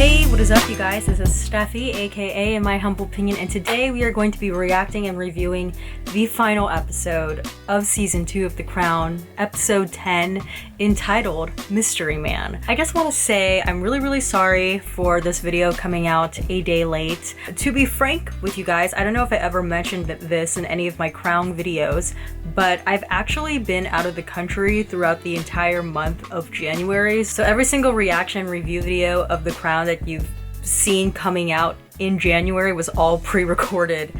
Hey, what is up you guys? This is Steffi, aka In My Humble Opinion, and today we are going to be reacting and reviewing the final episode of Season 2 of The Crown, Episode 10, entitled Mystery Man. I just want to say I'm really sorry for this video coming out a day late. To be frank with you guys, I don't know if I ever mentioned this in any of my Crown videos, but I've actually been out of the country throughout the entire month of January, so every single reaction and review video of The Crown that you've seen coming out in January was all pre-recorded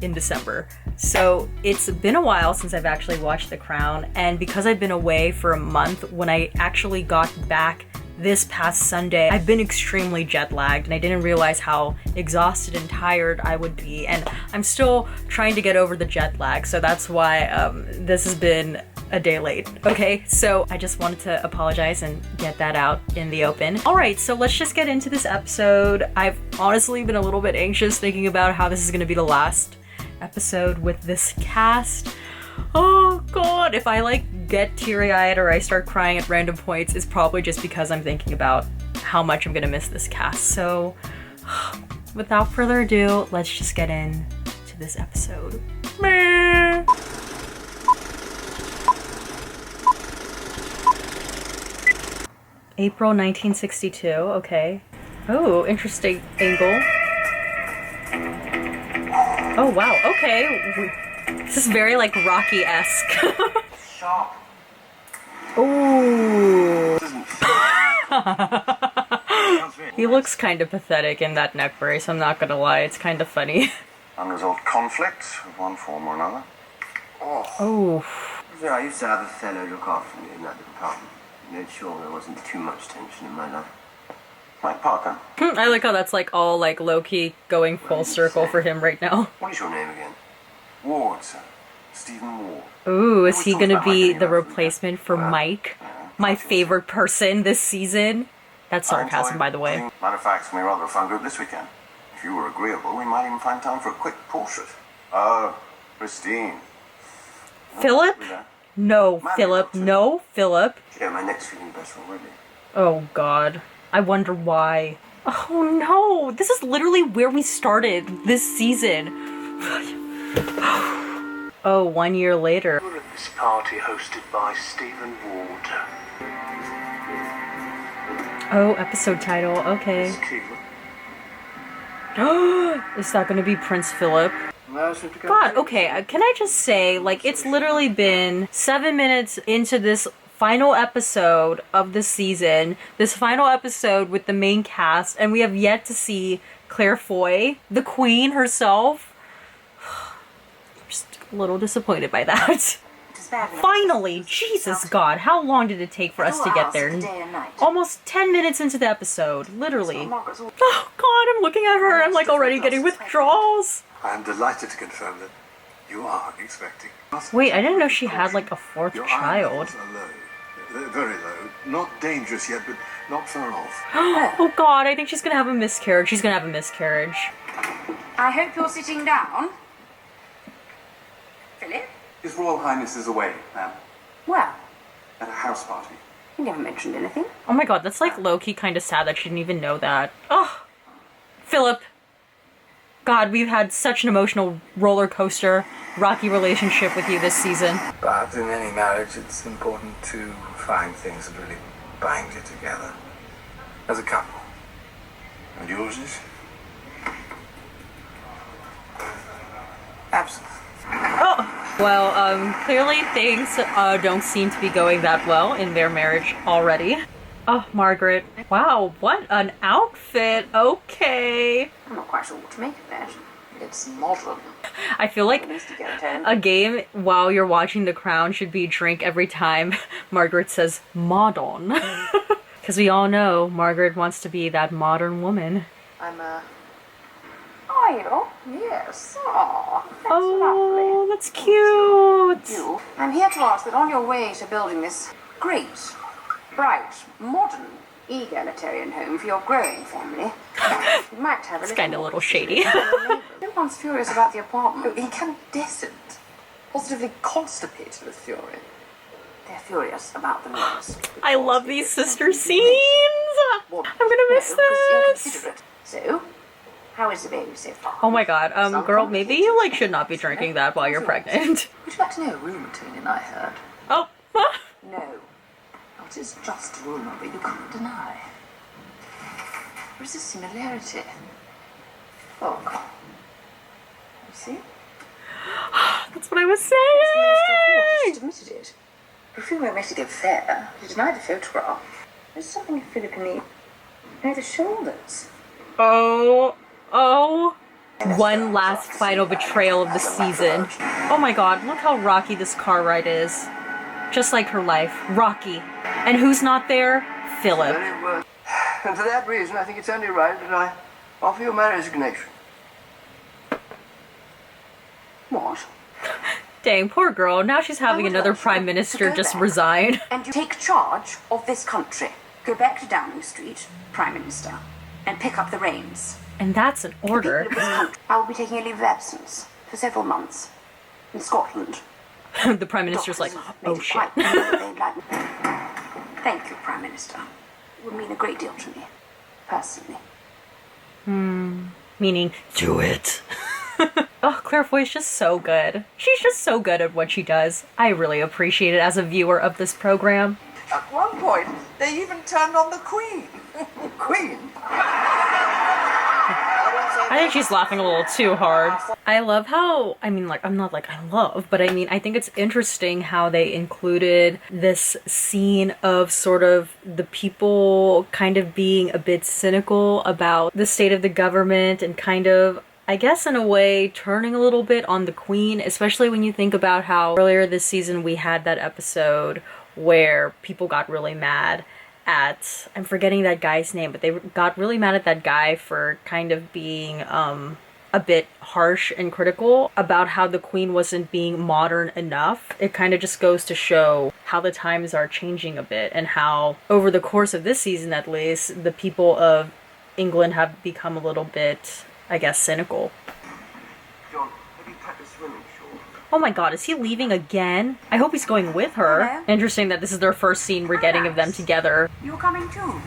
in December. So it's been a while since I've actually watched The Crown, and because I've been away for a month, when I actually got back this past Sunday, I've been extremely jet lagged and I didn't realize how exhausted and tired I would be, and I'm still trying to get over the jet lag, so that's why this has been a day late. Okay, so I just wanted to apologize and get that out in the open. Alright, so let's just get into this episode. I've honestly been a little bit anxious thinking about how this is going to be the last episode with this cast. Oh god, if I like get teary-eyed or I start crying at random points, it's probably just because I'm thinking about how much I'm gonna miss this cast. So without further ado, let's just get in to this episode. Meh. April 1962, okay. Oh, interesting angle. Oh wow, okay. This is very like Rocky-esque. Sharp. Ooh. He looks kind of pathetic in that neck brace, I'm not gonna lie, it's kind of funny. Unresolved conflict of one form or another. Oh. Yeah, I used to have a fellow look after me in that department. Made sure there wasn't too much tension in my life. Mike Parker. I like how that's like all like low-key going full circle for him right now. What is your name again? Ward, sir. Stephen Ward. Ooh, is he gonna be the replacement for Mike? My favorite person this season? That's sarcasm, by the way. Matter of fact, it's gonna be rather a fun group this weekend. If you were agreeable, we might even find time for a quick portrait. Oh, Christine. Philip? No, Philip. No, Philip. Yeah, my neck's feeling better already. Oh god. I wonder why. Oh no! This is literally where we started this season. Oh, 1 year later. This party hosted by Stephen Ward. Oh, episode title. Okay. Is that gonna be Prince Philip? God, okay, can I just say, like, it's literally been 7 minutes into this final episode of the season, this final episode with the main cast, and we have yet to see Claire Foy, the queen herself. I'm just a little disappointed by that. Finally! Jesus God, how long did it take for us to get there? Almost 10 minutes into the episode, literally. Oh God, I'm looking at her, I'm like already getting withdrawals. I am delighted to confirm that you are expecting. Wait, I didn't know she had like a fourth child. Low. Very low. Not dangerous yet, but not far off. Oh God, I think she's gonna have a miscarriage. She's gonna have a miscarriage. I hope you're sitting down. Philip? His Royal Highness is away, ma'am. Well, At a house party. you never mentioned anything. Oh my God, that's like low-key kind of sad that she didn't even know that. Oh, Philip. God, we've had such an emotional roller coaster, rocky relationship with you this season. But in any marriage, it's important to find things that really bind you together. As a couple. And yours is? Absence. Oh, well, clearly things don't seem to be going that well in their marriage already. Oh, Margaret. Wow, what an outfit. Okay. I'm not quite sure what to make of that. It's modern. I feel like a game while you're watching The Crown should be drink every time Margaret says modern. Because we all know Margaret wants to be that modern woman. Are you? Yes. Oh, that's Oh, that's cute. lovely. I'm here to ask that on your way to building this great, bright, modern, egalitarian home for your growing family, you might have It's kind of a little shady. Everyone's furious about the apartment. Incandescent. Positively constipated with fury. They're furious about the noise. I love these sister scenes. I'm gonna miss is this? Inconsiderate. So, how is the baby so far? Oh my god, girl, maybe you, like, should not be drinking that while you're pregnant. Would you like to know a rumour, Tony, I heard? Oh. No. It is just a rumour, but you can't deny. There is a similarity. Oh, God. You see? That's what I was The Minister saying! just admitted it. Profumo made it fair. He denied the photograph. There's something Philip in the shoulders. Oh. One last final betrayal of the season. Oh my god, look how rocky this car ride is. Just like her life. Rocky. And who's not there? Philip. Very well. And for that reason, I think it's only right that I offer you my resignation. What? Dang, poor girl. Now she's having I would another like prime to minister go just back. resign. And you take charge of this country. Go back to Downing Street, Prime Minister, and pick up the reins. And that's an The order. people of this country, I will be taking a leave of absence for several months in Scotland. The prime minister's like, Doctors have made oh it shit. quite clear that they'd like me. Thank you, Prime Minister. It would mean a great deal to me, personally. Meaning, do it. Oh, Claire Foy's just so good. She's just so good at what she does. I really appreciate it as a viewer of this program. At one point, they even turned on the Queen. Queen? I think she's laughing a little too hard. I love how, I mean, like, I'm not like I love, but I mean, I think it's interesting how they included this scene of sort of the people kind of being a bit cynical about the state of the government and kind of, I guess in a way, turning a little bit on the Queen, especially when you think about how earlier this season we had that episode where people got really mad at, I'm forgetting that guy's name, but they got really mad at that guy for kind of being a bit harsh and critical about how the Queen wasn't being modern enough. It kind of just goes to show how the times are changing a bit and how over the course of this season at least, the people of England have become a little bit, I guess, cynical. John, have you practiced swimming, Sean? Oh my god, is he leaving again? I hope he's going with her. Hello? Interesting that this is their first scene we're getting of them together. You're coming too?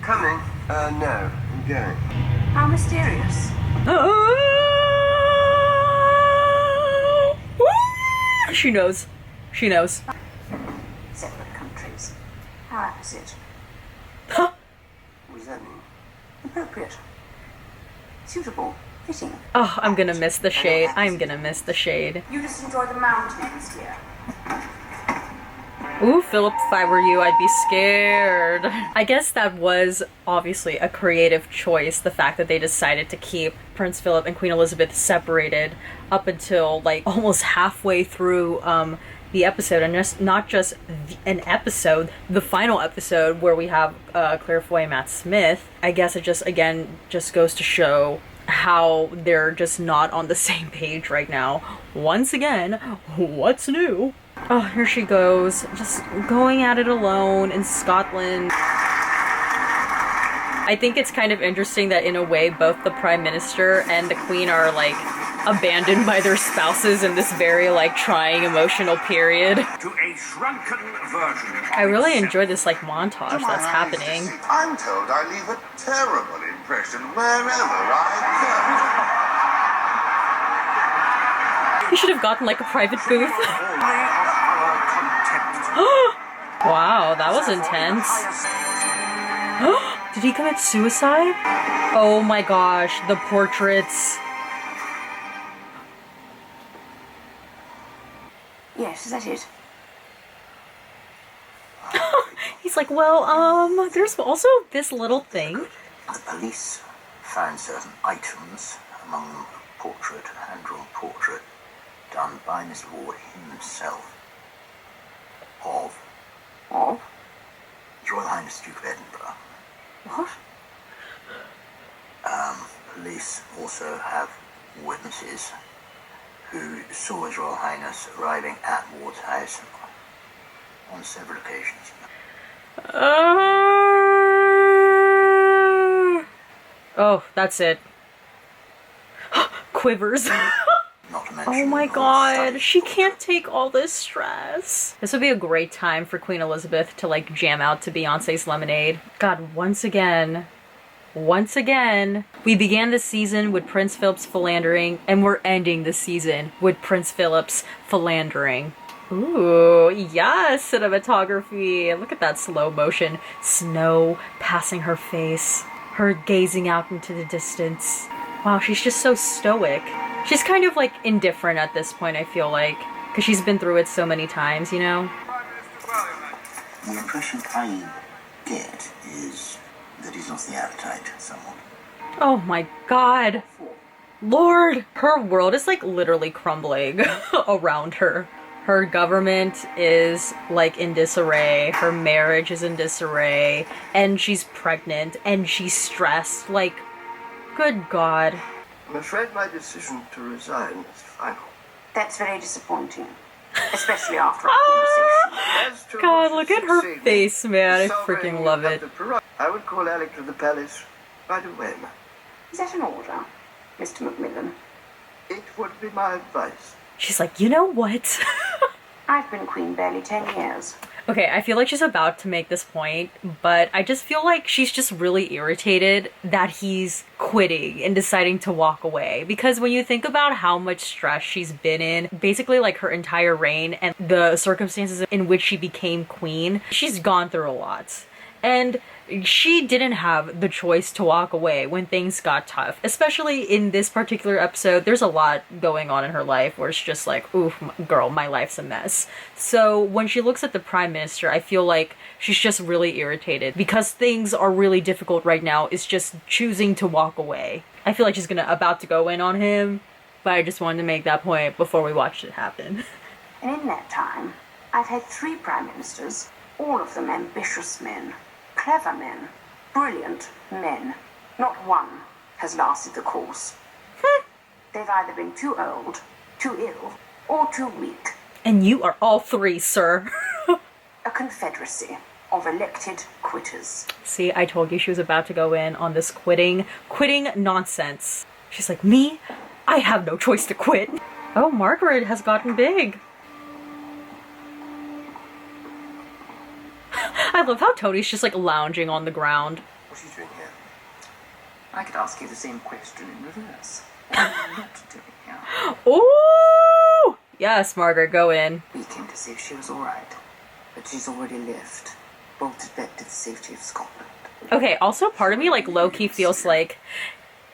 Coming? No. I'm going. How mysterious. She knows. She knows. Separate countries. How opposite. What does that mean? Appropriate. Suitable. Fitting. Oh, I'm gonna miss the shade. I'm gonna miss the shade. You just enjoy the mountains here. Ooh, Philip, if I were you, I'd be scared. I guess that was obviously a creative choice, the fact that they decided to keep Prince Philip and Queen Elizabeth separated up until like almost halfway through the episode, and just not just an episode, the final episode where we have Claire Foy and Matt Smith. I guess it just, again, just goes to show how they're just not on the same page right now. Once again, what's new? Oh, here she goes, just going at it alone in Scotland. I think it's kind of interesting that in a way both the Prime Minister and the Queen are like abandoned by their spouses in this very like trying emotional period. To a shrunken version. I really enjoy this like montage that's happening. I'm told I leave a terrible impression wherever I You should have gotten like a private booth. Our Wow, that was intense. Did he commit suicide? Oh my gosh, the portraits. Yes, is that it? He's like, well, there's also this little thing. The police found certain items, among them a portrait, a hand-drawn portrait, done by Mr. Ward himself, of His Royal Highness Duke of Edinburgh. What? Police also have witnesses who saw His Royal Highness arriving at Ward's house on several occasions. Oh, that's it. Quivers. Not to mention Oh my all god, studies she for- can't take all this stress. This would be a great time for Queen Elizabeth to like jam out to Beyonce's Lemonade. God, once again, once again. We began the season with Prince Philip's philandering, and we're ending the season with Prince Philip's philandering. Ooh, yes, cinematography. Look at that slow motion. Snow passing her face. Her gazing out into the distance. Wow, she's just so stoic. She's kind of like indifferent at this point, I feel like. Because she's been through it so many times, you know? The impression I get is that he's lost the appetite somewhat. Oh my god. Lord! Her world is like literally crumbling around her. Her government is like in disarray, her marriage is in disarray, and she's pregnant, and she's stressed. Like, good god. I'm afraid my decision to resign is final. That's very disappointing, especially after our conversation. As to God, who look should at her succeed me, face, man. I the freaking sovereign love of it. the prerogative. I would call Alec to the palace right away, ma'am. Is that an order, Mr. Macmillan? It would be my advice. She's like, you know what? I've been queen barely 10 years. Okay, I feel like she's about to make this point, but I just feel like she's just really irritated that he's quitting and deciding to walk away. Because when you think about how much stress she's been in, basically like her entire reign and the circumstances in which she became queen, she's gone through a lot. And she didn't have the choice to walk away when things got tough. Especially in this particular episode, there's a lot going on in her life where it's just like, oof, girl, my life's a mess. So when she looks at the prime minister, I feel like she's just really irritated because things are really difficult right now. Is just choosing to walk away. I feel like she's about to go in on him, but I just wanted to make that point before we watched it happen. And in that time, I've had 3 prime ministers, all of them ambitious men. Clever men, brilliant men. Not one has lasted the course. They've either been too old, too ill, or too weak. And you are all 3, sir. A confederacy of elected quitters. See, I told you she was about to go in on this quitting nonsense. She's like, me? I have no choice to quit. Oh, Margaret has gotten big. I love how Tony's just like lounging on the ground. What are you doing here? I could ask you the same question in reverse. What are you not doing here? Ooh! Yes, Margaret, go in. We came to see if she was alright, but she's already left, bolted back to the safety of Scotland. Okay, also part of me like low-key feels like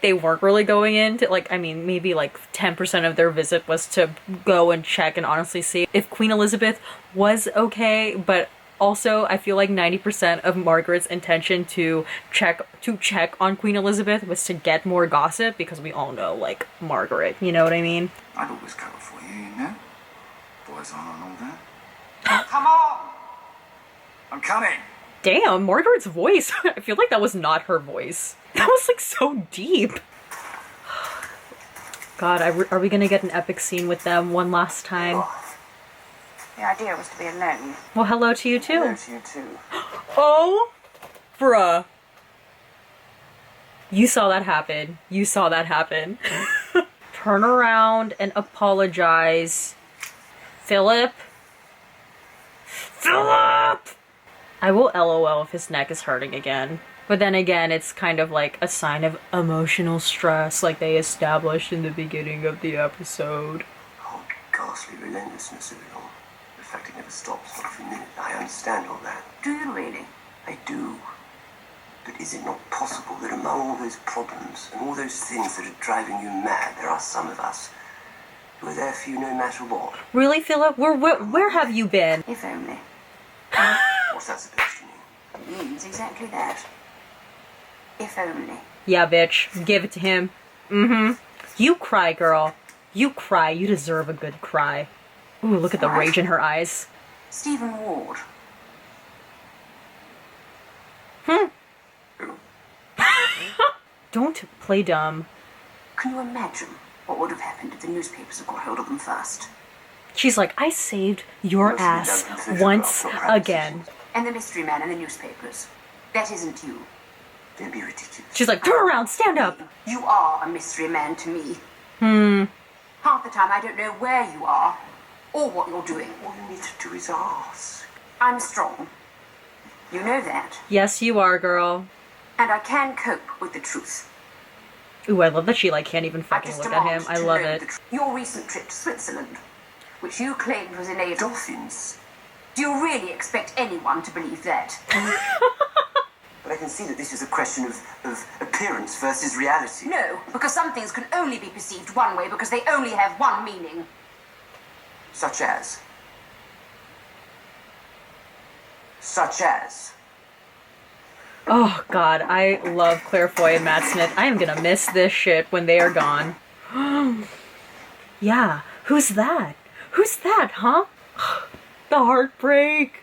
they weren't really going into, like, I mean, maybe like 10% of their visit was to go and check and honestly see if Queen Elizabeth was okay, but also, I feel like 90% of Margaret's intention to check on Queen Elizabeth was to get more gossip because we all know, like, Margaret, you know what I mean? I'd always cover for you, you know? Boys on and all that. Oh, come on! I'm coming! Damn, Margaret's voice. I feel like that was not her voice. That was, like, so deep. God, are we gonna get an epic scene with them one last time? The idea was to be alone. Well, hello to you too. Hello to you too. Oh, bruh. You saw that happen. You saw that happen. Turn around and apologize. Philip? Philip! I will LOL if his neck is hurting again. But then again, it's kind of like a sign of emotional stress like they established in the beginning of the episode. Oh, ghastly relentlessness of it all. The fact it never stops, not for a minute. I understand all that. Do you really? I do. But is it not possible that among all those problems and all those things that are driving you mad, there are some of us who are there for you no matter what? Really, Philip? Where have you been? If only. What's that supposed to mean? It means exactly that. If only. Yeah, bitch. Give it to him. Mm-hmm. You cry, girl. You cry. You deserve a good cry. Ooh, look at the rage in her eyes. Stephen Ward. Don't play dumb. Can you imagine what would have happened if the newspapers had got hold of them first? She's like, I saved your ass once again. And the mystery man in the newspapers. That isn't you. Don't be ridiculous. She's like, turn around, stand up. You are a mystery man to me. Half the time I don't know where you are or what you're doing. All you need to do is ask. I'm strong. You know that. Yes, you are, girl. And I can cope with the truth. Ooh, I love that she like can't even I fucking just look at him. demand I to love know it. the your recent trip to Switzerland, which you claimed was in aid of Dolphins. Do you really expect anyone to believe that? But I can see that this is a question of appearance versus reality. No, because some things can only be perceived one way because they only have one meaning. Such as? Such as? Oh god, I love Claire Foy and Matt Smith. I am gonna miss this shit when they are gone. Yeah, who's that? Who's that, huh? The heartbreak.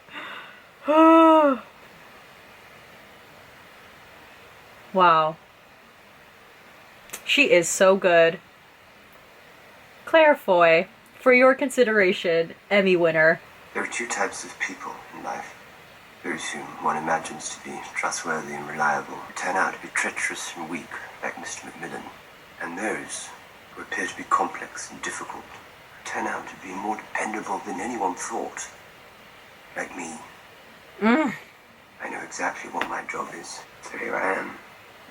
Wow. She is so good. Claire Foy, for your consideration, Emmy winner. There are two types of people in life. Those whom one imagines to be trustworthy and reliable turn out to be treacherous and weak, like Mr. Macmillan. And those who appear to be complex and difficult turn out to be more dependable than anyone thought, like me. I know exactly what my job is, so here I am,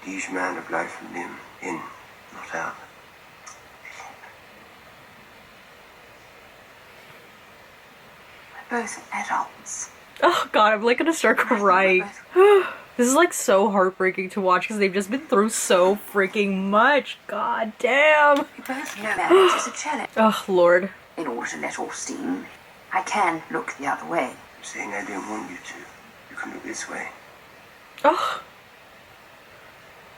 liege man of life and limb, in, not out. We're both adults. Oh god, I'm like gonna start crying. This is like so heartbreaking to watch because they've just been through so freaking much. God damn. We both know marriage is a challenge. Oh lord. In order to let off steam, I can look the other way. I'm saying I don't want you to. You can look this way. Oh.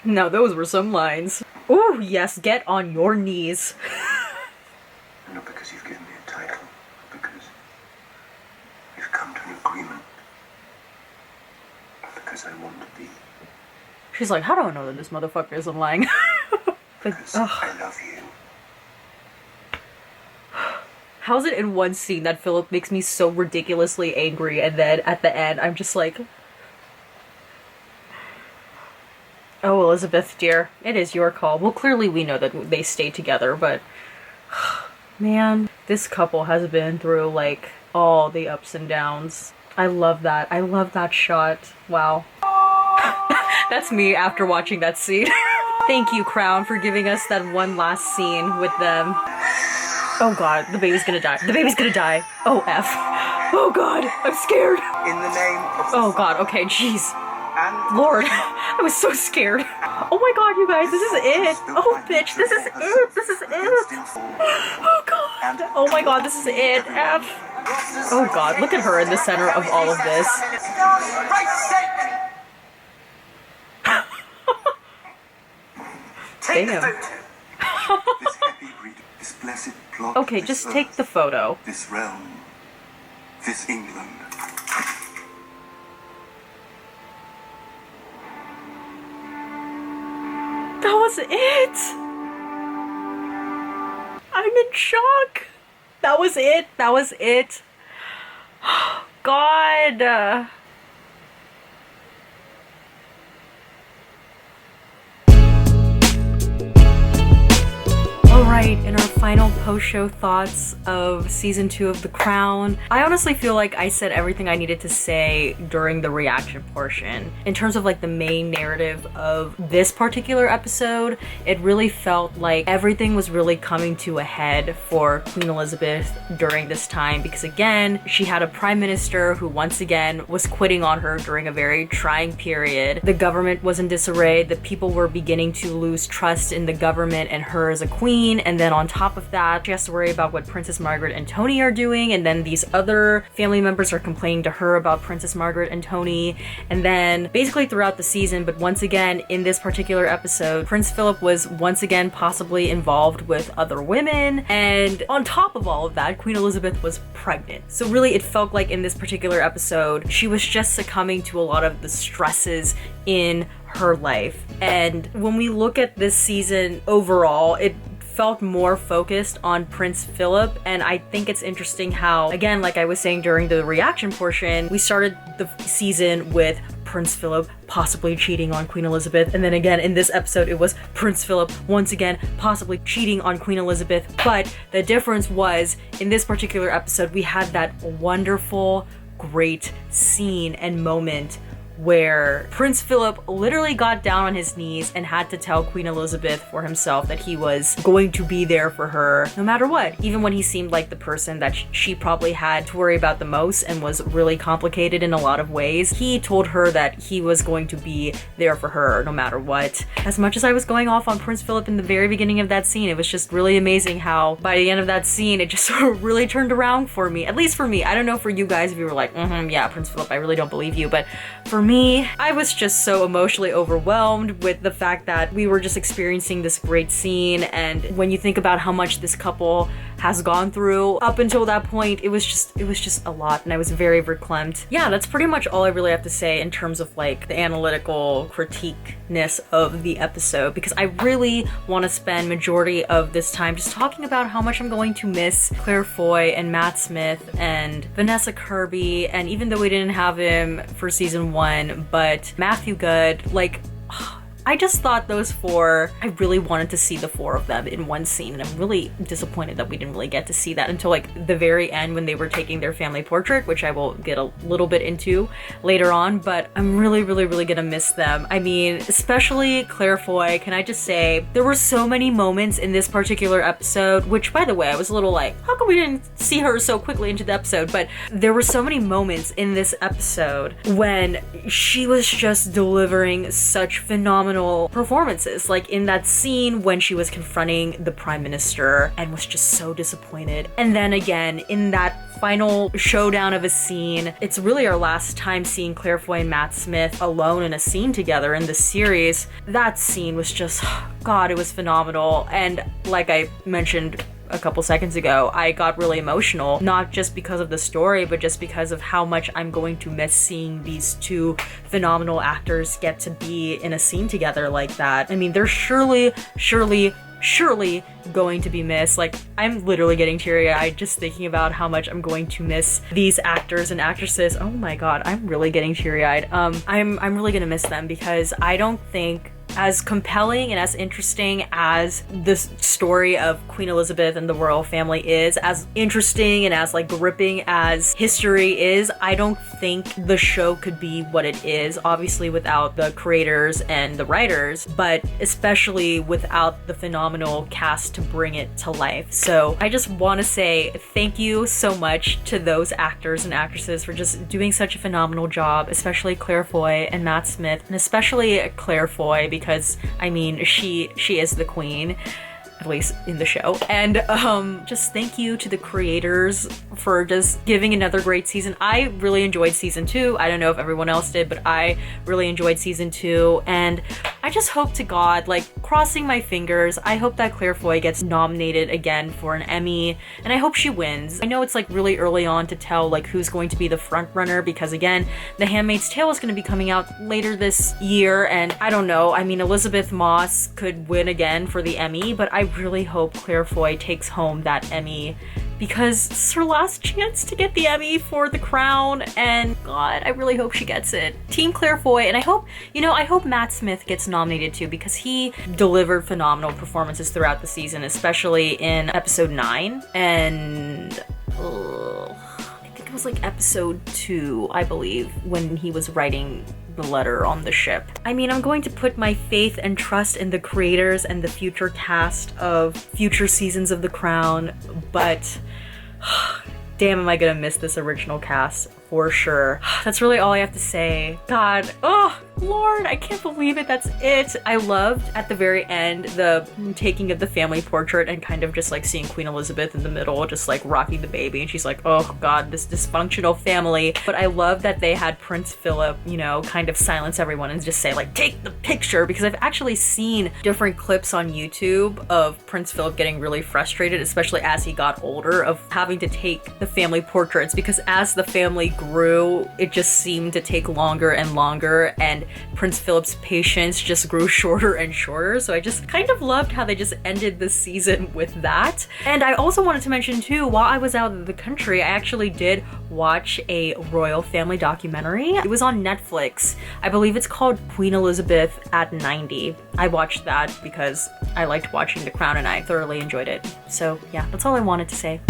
No, those were some lines. Ooh, yes, get on your knees. And not because you've given me a title, but because we've come to an agreement. Not because I want to be. She's like, how do I know that this motherfucker isn't lying? But, Because I love you. how's it in one scene that Philip makes me so ridiculously angry, and then at the end, I'm just like, oh, Elizabeth, dear, it is your call. Well, clearly we know that they stay together, but man, this couple has been through, like, all the ups and downs. I love that. I love that shot. Wow. That's me after watching that scene. Thank you, Crown, for giving us that one last scene with them. Oh god, the baby's gonna die. The baby's gonna die. Oh, F. Oh god, I'm scared. In the name of Oh god, okay, jeez. and Lord, I was so scared. Oh my god, you guys, this is it. Oh, bitch, this is it. This is it. Oh god. Oh my god, this is it. F. Oh god, look at her in the center of all of this. Damn. This happy reader, this blessed plot. Okay, this just earth, take the photo. This realm, this England. That was it. I'm in shock. That was it. That was it. God. Alright, in our final post-show thoughts of season 2 of The Crown, I honestly feel like I said everything I needed to say during the reaction portion. In terms of like the main narrative of this particular episode, it really felt like everything was really coming to a head for Queen Elizabeth during this time because again, she had a prime minister who once again was quitting on her during a very trying period. The government was in disarray, the people were beginning to lose trust in the government and her as a queen. And then on top of that, she has to worry about what Princess Margaret and Tony are doing. And then these other family members are complaining to her about Princess Margaret and Tony. And then basically throughout the season, but once again, in this particular episode, Prince Philip was once again possibly involved with other women. And on top of all of that, Queen Elizabeth was pregnant. So really it felt like in this particular episode, she was just succumbing to a lot of the stresses in her life. And when we look at this season overall, it felt more focused on Prince Philip, and I think it's interesting how, again, like I was saying during the reaction portion, we started the season with Prince Philip possibly cheating on Queen Elizabeth, and then again in this episode it was Prince Philip once again possibly cheating on Queen Elizabeth. But the difference was, in this particular episode, we had that wonderful, great scene and moment where Prince Philip literally got down on his knees and had to tell Queen Elizabeth for himself that he was going to be there for her no matter what, even when he seemed like the person that she probably had to worry about the most and was really complicated in a lot of ways. He told her that he was going to be there for her no matter what. As much as I was going off on Prince Philip in the very beginning of that scene, it was just really amazing how by the end of that scene it just sort of really turned around for me. At least for me. I don't know for you guys if you were like, yeah, Prince Philip, I really don't believe you, but for me, I was just so emotionally overwhelmed with the fact that we were just experiencing this great scene, and when you think about how much this couple has gone through up until that point, it was just a lot, and I was very verklempt. Yeah, that's pretty much all I really have to say in terms of like the analytical critique-ness of the episode, because I really want to spend majority of this time just talking about how much I'm going to miss Claire Foy and Matt Smith and Vanessa Kirby, and even though we didn't have him for season 1, but Matthew Goode, like, I just thought those four, I really wanted to see the four of them in one scene, and I'm really disappointed that we didn't really get to see that until like the very end when they were taking their family portrait, which I will get a little bit into later on, but I'm really gonna miss them. I mean, especially Claire Foy. Can I just say, there were so many moments in this particular episode, which by the way, I was a little like, how come we didn't see her so quickly into the episode? But there were so many moments in this episode when she was just delivering such phenomenal performances, like in that scene when she was confronting the Prime Minister and was just so disappointed, and then again in that final showdown of a scene. It's really our last time seeing Claire Foy and Matt Smith alone in a scene together in this series. That scene was just, God, it was phenomenal, and like I mentioned a couple seconds ago, I got really emotional, not just because of the story, but just because of how much I'm going to miss seeing these two phenomenal actors get to be in a scene together like that. I mean, they're surely going to be missed. Like, I'm literally getting teary-eyed just thinking about how much I'm going to miss these actors and actresses. Oh my God, I'm really getting teary-eyed. I'm really gonna miss them, because I don't think, as compelling and as interesting as this story of Queen Elizabeth and the royal family is, as interesting and as like gripping as history is, I don't think the show could be what it is, obviously without the creators and the writers, but especially without the phenomenal cast to bring it to life. So I just want to say thank you so much to those actors and actresses for just doing such a phenomenal job, especially Claire Foy and Matt Smith, and especially Claire Foy, because I mean, she is the queen, at least in the show. And just thank you to the creators for just giving another great season. I really enjoyed season 2. I don't know if everyone else did, but I really enjoyed season 2, and I just hope to God, like, crossing my fingers, I hope that Claire Foy gets nominated again for an Emmy, and I hope she wins. I know it's like really early on to tell like who's going to be the front runner, because again, The Handmaid's Tale is going to be coming out later this year, and I don't know. I mean, Elizabeth Moss could win again for the Emmy, but I really hope Claire Foy takes home that Emmy, because it's her last chance to get the Emmy for The Crown, and God, I really hope she gets it. Team Claire Foy, and I hope, I hope Matt Smith gets nominated too, because he delivered phenomenal performances throughout the season, especially in episode 9, and I think it was like episode 2, I believe, when he was writing the letter on the ship. I mean, I'm going to put my faith and trust in the creators and the future cast of future seasons of The Crown, but damn, am I gonna miss this original cast for sure. That's really all I have to say. God, oh Lord, I can't believe it. That's it. I loved at the very end the taking of the family portrait and kind of just like seeing Queen Elizabeth in the middle, just like rocking the baby, and she's like, oh God, this dysfunctional family. But I love that they had Prince Philip, kind of silence everyone and just say like, take the picture, because I've actually seen different clips on YouTube of Prince Philip getting really frustrated, especially as he got older, of having to take the family portraits, because as the family grew, it just seemed to take longer and longer, and Prince Philip's patience just grew shorter and shorter. So I just kind of loved how they just ended the season with that. And I also wanted to mention too, while I was out of the country, I actually did watch a royal family documentary. It was on Netflix. I believe it's called Queen Elizabeth at 90. I watched that because I liked watching The Crown and I thoroughly enjoyed it. So yeah, that's all I wanted to say.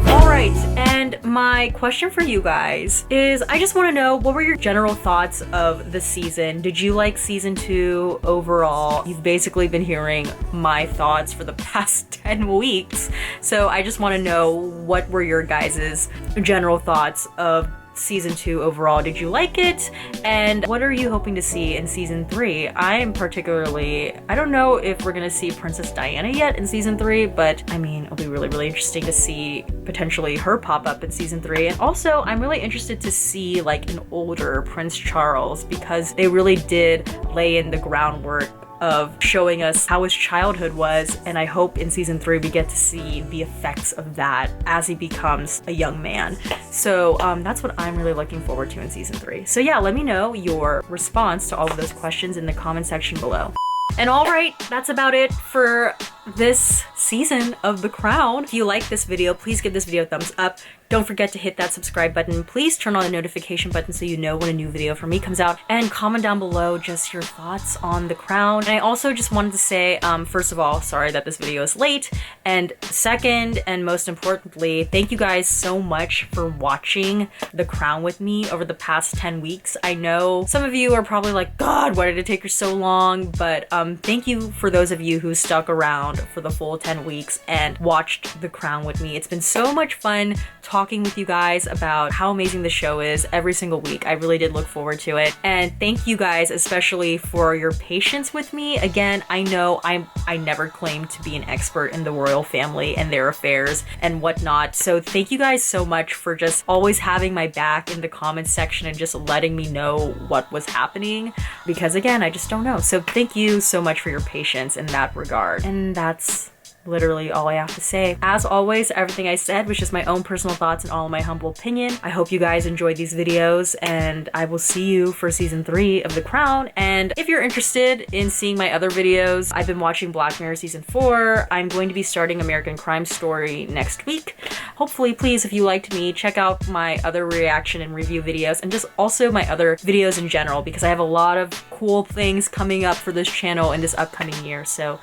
All right, and my question for you guys is, I just want to know, what were your general thoughts of the season? Did you like season 2 overall? You've basically been hearing my thoughts for the past 10 weeks, so I just want to know, what were your guys' general thoughts of season 2 overall? Did you like it? And what are you hoping to see in season 3? I don't know if we're gonna see Princess Diana yet in season 3, but I mean, it'll be really interesting to see potentially her pop up in season 3. And also, I'm really interested to see like an older Prince Charles, because they really did lay in the groundwork of showing us how his childhood was, and I hope in season 3 we get to see the effects of that as he becomes a young man. So that's what I'm really looking forward to in season 3. So yeah, let me know your response to all of those questions in the comment section below. And alright, that's about it for this season of The Crown. If you like this video, please give this video a thumbs up. Don't forget to hit that subscribe button. Please turn on the notification button so you know when a new video from me comes out. And comment down below just your thoughts on The Crown. And I also just wanted to say, first of all, sorry that this video is late. And second, and most importantly, thank you guys so much for watching The Crown with me over the past 10 weeks. I know some of you are probably like, God, why did it take her so long? But thank you for those of you who stuck around for the full 10 weeks and watched The Crown with me. It's been so much fun talking with you guys about how amazing the show is every single week. I really did look forward to it. And thank you guys especially for your patience with me. Again, I know I never claimed to be an expert in the royal family and their affairs and whatnot. So thank you guys so much for just always having my back in the comments section and just letting me know what was happening, because again, I just don't know. So thank you so much for your patience in that regard. And that's literally all I have to say. As always, everything I said was just my own personal thoughts and all of my humble opinion. I hope you guys enjoyed these videos, and I will see you for season 3 of The Crown. And if you're interested in seeing my other videos, I've been watching Black Mirror season 4. I'm going to be starting American Crime Story next week. Hopefully, please, if you liked me, check out my other reaction and review videos, and just also my other videos in general, because I have a lot of cool things coming up for this channel in this upcoming year. So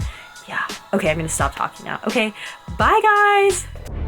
yeah. Okay, I'm gonna stop talking now. Okay, bye guys!